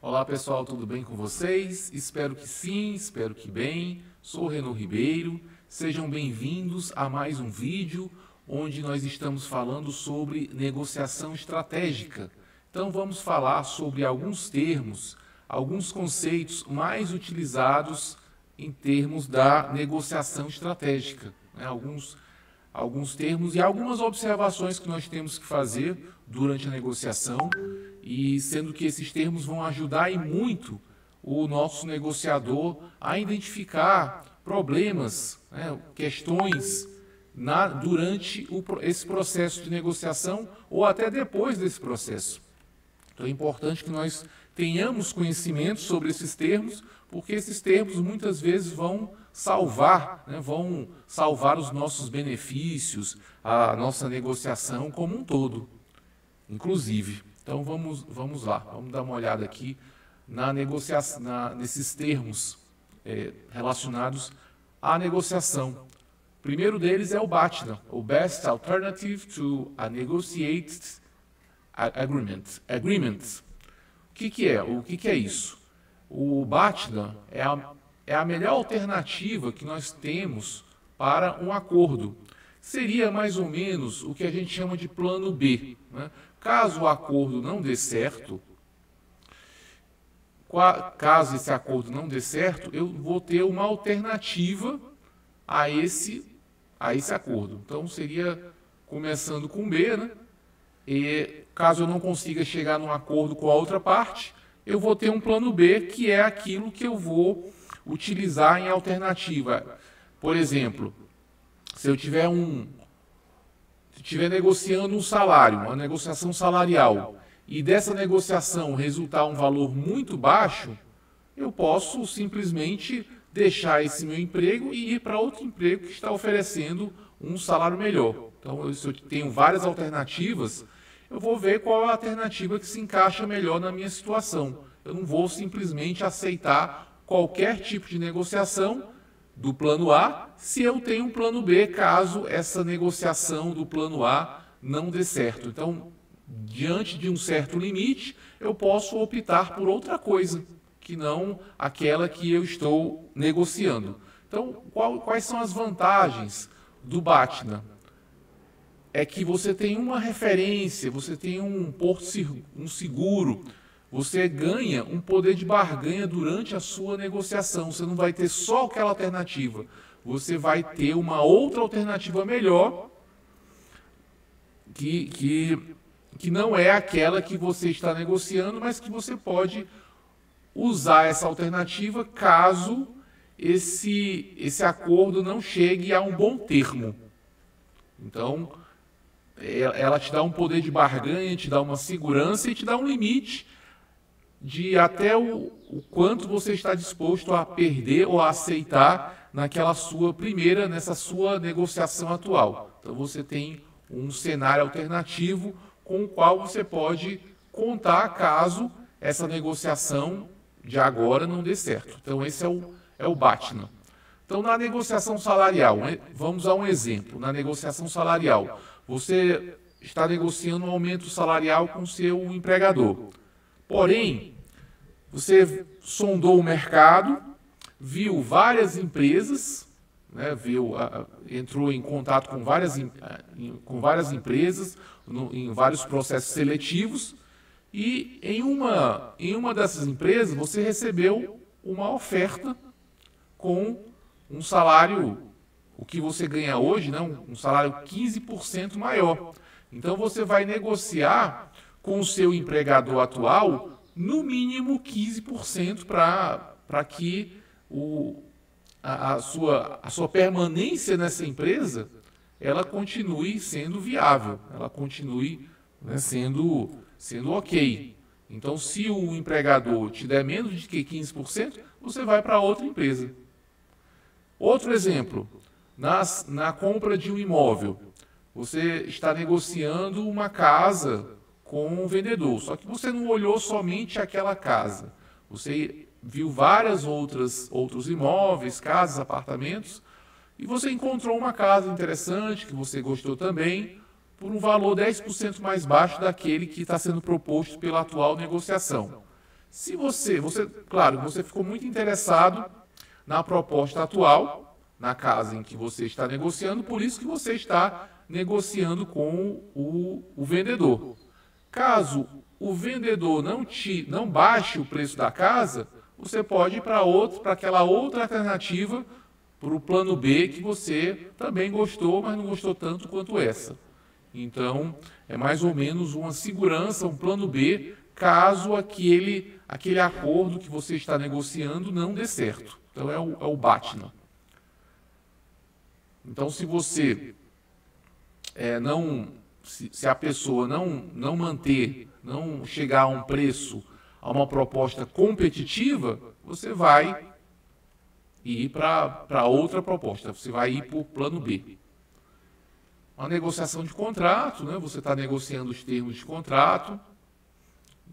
Olá pessoal, tudo bem com vocês? Espero que sim, espero que bem. Sou Renan Ribeiro. Sejam bem-vindos a mais um vídeo onde nós estamos falando sobre negociação estratégica. Então vamos falar sobre alguns termos, alguns conceitos mais utilizados em termos da negociação estratégica, né? Alguns termos e algumas observações que nós temos que fazer durante a negociação, e sendo que esses termos vão ajudar e muito o nosso negociador a identificar problemas, né, questões durante esse processo de negociação ou até depois desse processo. Então é importante que nós tenhamos conhecimento sobre esses termos, porque esses termos muitas vezes vão salvar, né, os nossos benefícios, a nossa negociação como um todo, inclusive. Então vamos lá, vamos dar uma olhada aqui na negociação, nesses termos relacionados à negociação. O primeiro deles é o BATNA, o Best Alternative to a Negotiated Agreement. O que é? O que é isso? O BATNA é a melhor alternativa que nós temos para um acordo. Seria mais ou menos o que a gente chama de plano B, né? Caso o acordo não dê certo, caso esse acordo não dê certo, eu vou ter uma alternativa a esse acordo. Então seria começando com B, né? E caso eu não consiga chegar num acordo com a outra parte, eu vou ter um plano B, que é aquilo que eu vou utilizar em alternativa. Por exemplo, se eu estiver negociando um salário, uma negociação salarial, e dessa negociação resultar um valor muito baixo, eu posso simplesmente deixar esse meu emprego e ir para outro emprego que está oferecendo um salário melhor. Então, se eu tenho várias alternativas, eu vou ver qual é a alternativa que se encaixa melhor na minha situação. Eu não vou simplesmente aceitar qualquer tipo de negociação do plano A, se eu tenho um plano B, caso essa negociação do plano A não dê certo. Então, diante de um certo limite, eu posso optar por outra coisa, que não aquela que eu estou negociando. Então, quais são as vantagens do BATNA? É que você tem uma referência, você tem um porto seguro, você ganha um poder de barganha durante a sua negociação. Você não vai ter só aquela alternativa, você vai ter uma outra alternativa melhor, que não é aquela que você está negociando, mas que você pode usar essa alternativa caso esse acordo não chegue a um bom termo. Então, ela te dá um poder de barganha, te dá uma segurança e te dá um limite de até o quanto você está disposto a perder ou a aceitar nessa sua negociação atual. Então você tem um cenário alternativo com o qual você pode contar caso essa negociação de agora não dê certo. Então esse é o BATNA. Então na negociação salarial, vamos a um exemplo. Na negociação salarial, você está negociando um aumento salarial com o seu empregador. Porém, você sondou o mercado, viu várias empresas, né, entrou em contato com várias empresas, em vários processos seletivos, e em uma dessas empresas você recebeu uma oferta com um salário, o que você ganha hoje, né, um salário 15% maior. Então você vai negociar com o seu empregador atual no mínimo 15% para que a sua permanência nessa empresa ela continue sendo viável, ela continue, né, sendo ok. Então, se o empregador te der menos de que 15%, você vai para outra empresa. Outro exemplo, na compra de um imóvel, você está negociando uma casa com um vendedor, só que você não olhou somente aquela casa, você viu outros imóveis, casas, apartamentos, e você encontrou uma casa interessante, que você gostou também, por um valor 10% mais baixo daquele que está sendo proposto pela atual negociação. Se claro, você ficou muito interessado na proposta atual, na casa em que você está negociando, por isso que você está negociando com o vendedor. Caso o vendedor não baixe o preço da casa, você pode ir para aquela outra alternativa, para o plano B, que você também gostou, mas não gostou tanto quanto essa. Então, é mais ou menos uma segurança, um plano B, caso aquele acordo que você está negociando não dê certo. Então, é o BATNA. Então, se você se a pessoa não manter, não chegar a um preço, a uma proposta competitiva, você vai ir para outra proposta, você vai ir para o plano B. Uma negociação de contrato, né? Você está negociando os termos de contrato,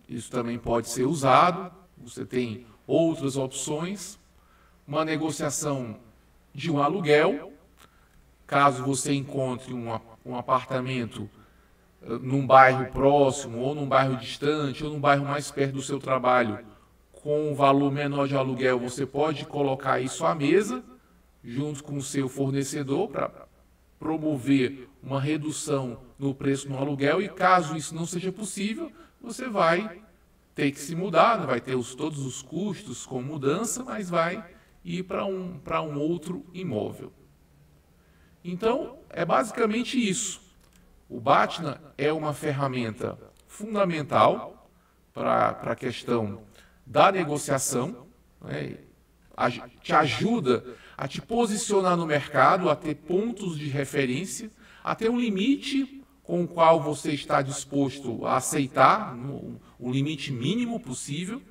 isso também pode ser usado, você tem outras opções. Uma negociação de um aluguel, caso você encontre um apartamento num bairro próximo, ou num bairro distante, ou num bairro mais perto do seu trabalho, com um valor menor de aluguel, você pode colocar isso à mesa, junto com o seu fornecedor, para promover uma redução no preço do aluguel, e caso isso não seja possível, você vai ter que se mudar, né? Vai ter todos os custos com mudança, mas vai ir para um outro imóvel. Então, é basicamente isso. O BATNA é uma ferramenta fundamental para a questão da negociação, né? Te ajuda a te posicionar no mercado, a ter pontos de referência, a ter um limite com o qual você está disposto a aceitar, o limite mínimo possível,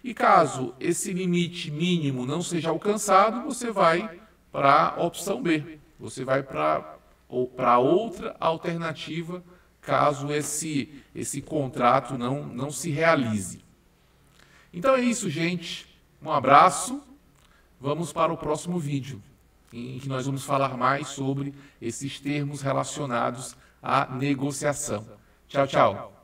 e caso esse limite mínimo não seja alcançado, você vai para a opção B, você vai para outra alternativa, caso esse contrato não se realize. Então é isso, gente. Um abraço. Vamos para o próximo vídeo, em que nós vamos falar mais sobre esses termos relacionados à negociação. Tchau, tchau.